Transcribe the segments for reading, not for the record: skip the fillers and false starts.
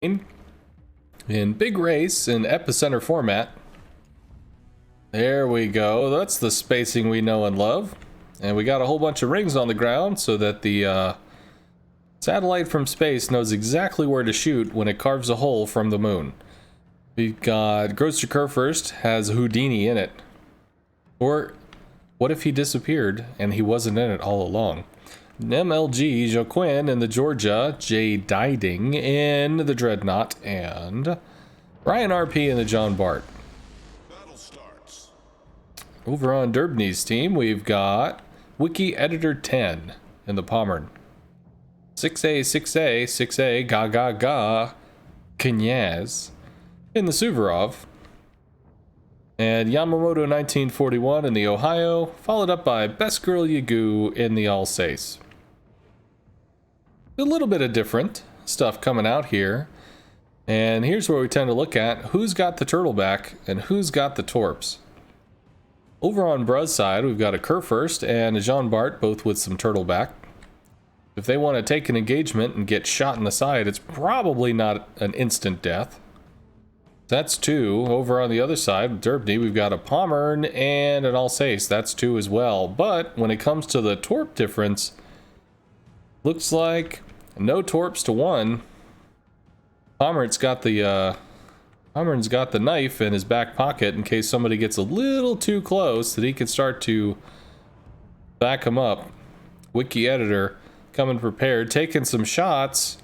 in big race in epicenter format. There we go. That's the spacing we know and love. And we got a whole bunch of rings on the ground so that the satellite from space knows exactly where to shoot when it carves a hole from the moon. We've got Gross to Curve first, has Houdini in it. Or what if he disappeared and he wasn't in it all along? MLG, Joaquin in the Georgia, Jay Diding in the Dreadnought, and Ryan RP in the John Bart. Battle starts. Over on DERBNI's team, we've got Wiki Editor 10 in the Pommern. 6A, 6A, 6A, ga ga ga, Knyaz in the Suvorov. And Yamamoto 1941 in the Ohio, followed up by Best Girl Yagoo in the Alsace. A little bit of different stuff coming out here. And here's where we tend to look at who's got the turtleback and who's got the torps. Over on Bruz's side, we've got a Kerr first and a Jean Bart, both with some turtleback. If they want to take an engagement and get shot in the side, it's probably not an instant death. That's 2. Over on the other side, with DERBNI, we've got a Pommern and an Alsace. That's 2 as well. But when it comes to the torp difference, looks like no torps to 1. Pommern's got the knife in his back pocket in case somebody gets a little too close that he can start to back him up. Wiki Editor coming prepared, taking some shots,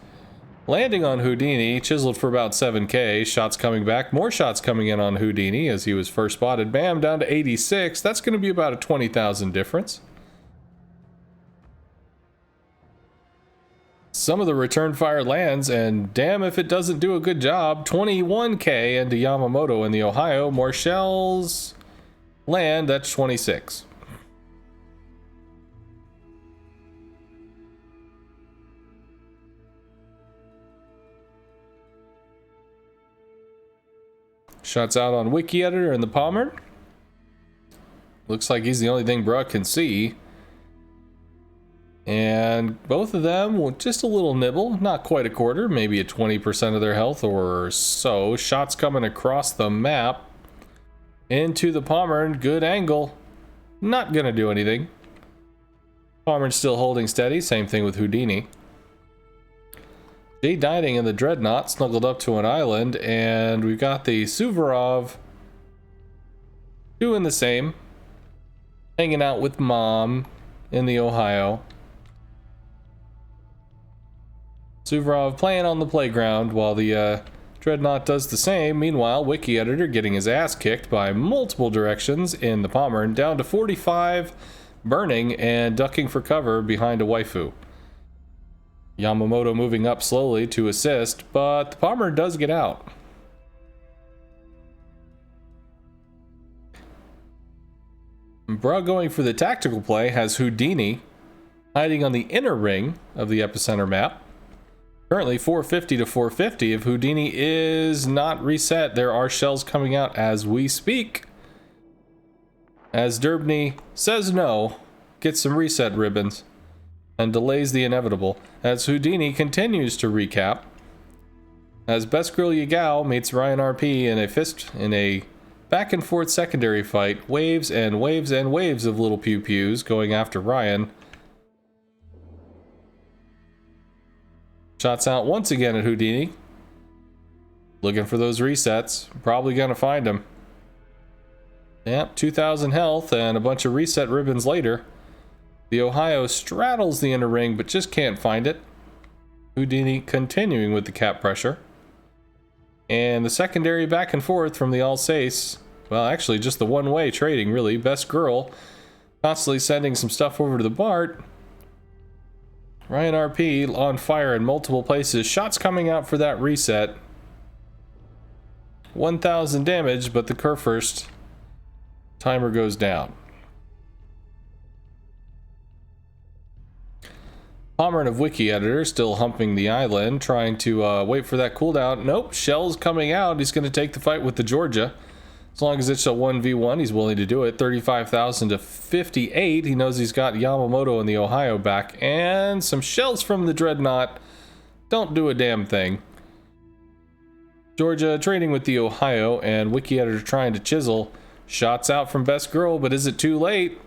landing on Houdini, chiseled for about 7k. Shots coming back, more shots coming in on Houdini as he was first spotted. Bam, down to 86. That's going to be about a 20,000 difference. Some of the return fire lands, and damn if it doesn't do a good job. 21k into Yamamoto in the Ohio. More shells land, that's 26. Shots out on Wiki Editor in the Pommern. Looks like he's the only thing Bruh can see. And both of them with just a little nibble, not quite a quarter, maybe a 20% of their health or so. Shots coming across the map into the Pommern. Good angle. Not gonna do anything. Pommern's still holding steady. Same thing with Houdini. Jay Diding in the Dreadnought, snuggled up to an island, and we've got the Suvorov doing the same, hanging out with Mom in the Ohio. Suvorov playing on the playground while the Dreadnought does the same. Meanwhile, Wiki Editor getting his ass kicked by multiple directions in the Pommern, down to 45, burning and ducking for cover behind a waifu. Yamamoto moving up slowly to assist, but the Pommern does get out. Bruh going for the tactical play has Houdini hiding on the inner ring of the epicenter map. Currently 450 to 450. If Houdini is not reset, there are shells coming out as we speak. As DERBNI says no, gets some reset ribbons, and delays the inevitable, as Houdini continues to recap. As Best Girl Yagao meets Ryan RP in a back and forth secondary fight, waves and waves and waves of little pew pews going after Ryan. Shots out once again at Houdini. Looking for those resets. Probably gonna find him. Yep, 2,000 health and a bunch of reset ribbons later. The Ohio straddles the inner ring but just can't find it. Houdini continuing with the cap pressure. And the secondary back and forth from the Alsace. Well, actually just the one-way trading really. Best Girl constantly sending some stuff over to the Bart. Ryan RP on fire in multiple places. Shots coming out for that reset. 1,000 damage, but the Kerr first timer goes down. Pommern of Wiki Editor still humping the island, trying to wait for that cooldown. Nope, shells coming out. He's going to take the fight with the Georgia. As long as it's a 1v1, he's willing to do it. 35,000 to 58. He knows he's got Yamamoto and the Ohio back. And some shells from the Dreadnought don't do a damn thing. Georgia trading with the Ohio, and Wiki Editor trying to chisel. Shots out from Best Girl, but is it too late?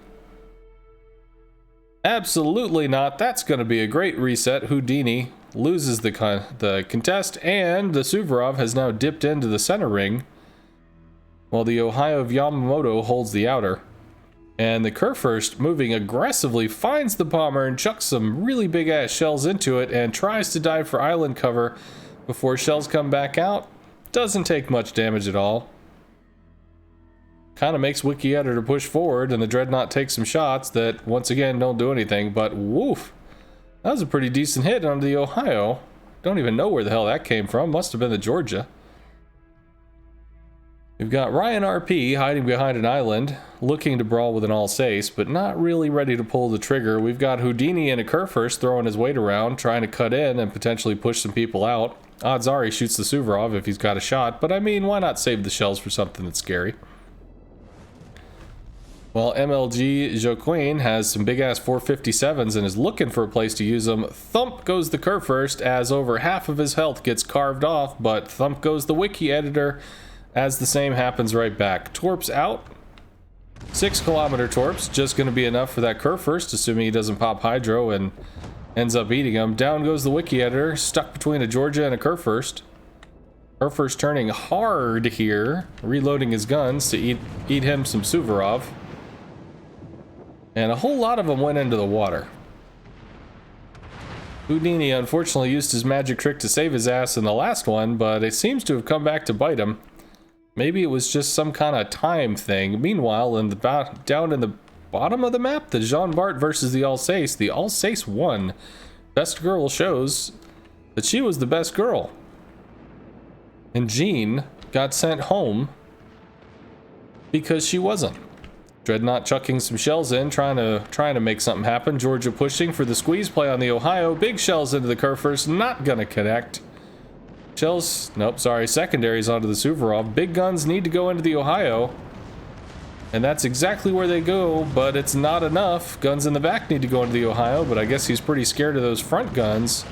Absolutely not. That's going to be a great reset. Houdini loses the contest, and the Suvorov has now dipped into the center ring, while the Ohio of Yamamoto holds the outer. And the Kurfürst, moving aggressively, finds the bomber and chucks some really big-ass shells into it and tries to dive for island cover before shells come back out. Doesn't take much damage at all. Kind of makes Wiki Editor push forward, and the Dreadnought takes some shots that, once again, don't do anything, but woof. That was a pretty decent hit on the Ohio. Don't even know where the hell that came from. Must have been the Georgia. We've got Ryan RP hiding behind an island, looking to brawl with an Alsace, but not really ready to pull the trigger. We've got Houdini and a Kurfürst throwing his weight around, trying to cut in and potentially push some people out. Odds are he shoots the Suvorov if he's got a shot, but I mean, why not save the shells for something that's scary? Well, MLG Joaquin has some big-ass 457s and is looking for a place to use them. Thump goes the Kurfürst as over half of his health gets carved off, but thump goes the Wiki Editor as the same happens right back. Torps out. 6-kilometer torps, just going to be enough for that Kurfürst, assuming he doesn't pop Hydro and ends up eating him. Down goes the Wiki Editor, stuck between a Georgia and a Kurfürst. Kurfürst turning hard here, reloading his guns to eat him some Suvorov. And a whole lot of them went into the water. Houdini unfortunately used his magic trick to save his ass in the last one, but it seems to have come back to bite him. Maybe it was just some kind of time thing. Meanwhile, down in the bottom of the map, the Jean Bart versus the Alsace won. Best Girl shows that she was the best girl. And Jean got sent home because she wasn't. Dreadnought chucking some shells in, trying to make something happen. Georgia pushing for the squeeze play on the Ohio. Big shells into the Kurfürst, not gonna connect. Shells, nope, sorry, secondaries onto the Suvorov. Big guns need to go into the Ohio. And that's exactly where they go, but it's not enough. Guns in the back need to go into the Ohio, but I guess he's pretty scared of those front guns.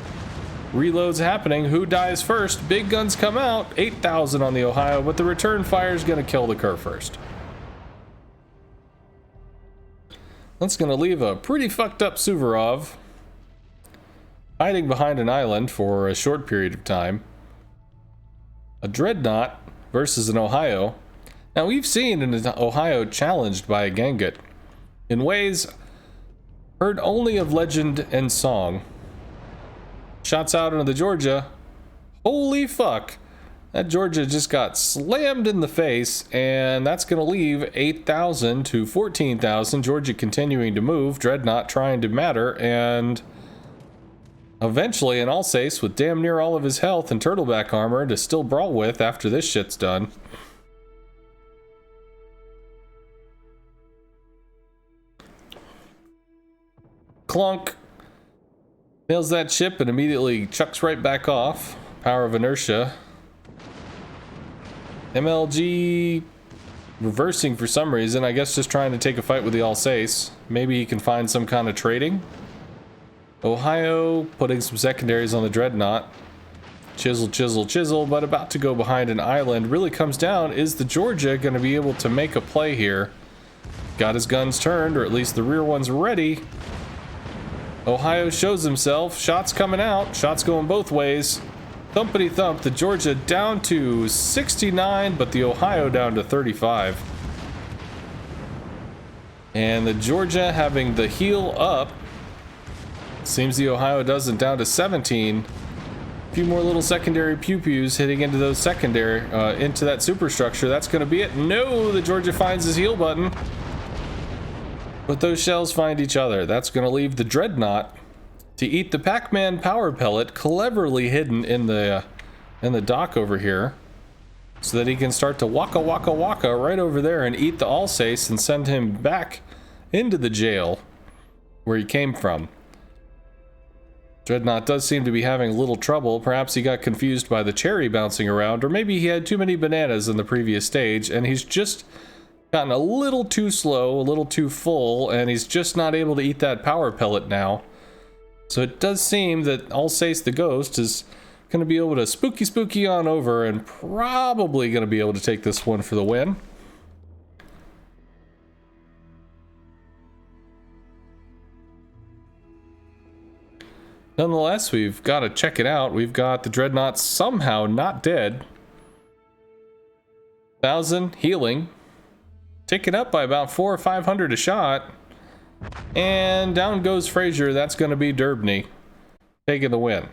Reloads happening. Who dies first? Big guns come out. 8,000 on the Ohio, but the return fire is gonna kill the Kurfürst. That's going to leave a pretty fucked up Suvorov hiding behind an island for a short period of time. A Dreadnought versus an Ohio. Now, we've seen an Ohio challenged by a Gangut in ways heard only of legend and song. Shots out into the Georgia. Holy fuck. That Georgia just got slammed in the face, and that's going to leave 8,000 to 14,000. Georgia continuing to move, Dreadnought trying to matter, and eventually an Alsace with damn near all of his health and turtleback armor to still brawl with after this shit's done. Clunk. Nails that ship and immediately chucks right back off. Power of inertia. MLG reversing for some reason, I guess just trying to take a fight with the Alsace. Maybe he can find some kind of trading. Ohio putting some secondaries on the Dreadnought. Chisel, chisel, chisel, but about to go behind an island. Really comes down, is the Georgia going to be able to make a play here? Got his guns turned, or at least the rear one's ready. Ohio shows himself, shots coming out, shots going both ways. Thumpity thump, the Georgia down to 69, but the Ohio down to 35. And the Georgia having the heel up. Seems the Ohio doesn't, down to 17. A few more little secondary pew-pews hitting into those secondary, into that superstructure. That's going to be it. No, the Georgia finds his heel button. But those shells find each other. That's going to leave the Dreadnought to eat the Pac-Man power pellet, cleverly hidden in the dock over here, so that he can start to waka waka waka right over there and eat the Alsace and send him back into the jail where he came from. Dreadnought does seem to be having a little trouble. Perhaps he got confused by the cherry bouncing around, or maybe he had too many bananas in the previous stage and he's just gotten a little too slow, a little too full, and he's just not able to eat that power pellet now. So it does seem that Alsace the Ghost is Gonna be able to spooky on over and probably gonna be able to take this one for the win. Nonetheless, we've got to check it out. We've got the Dreadnought somehow not dead. 1,000 healing. Ticking up by about 400 or 500 a shot. And down goes Fraser. That's going to be DERBNI taking the win.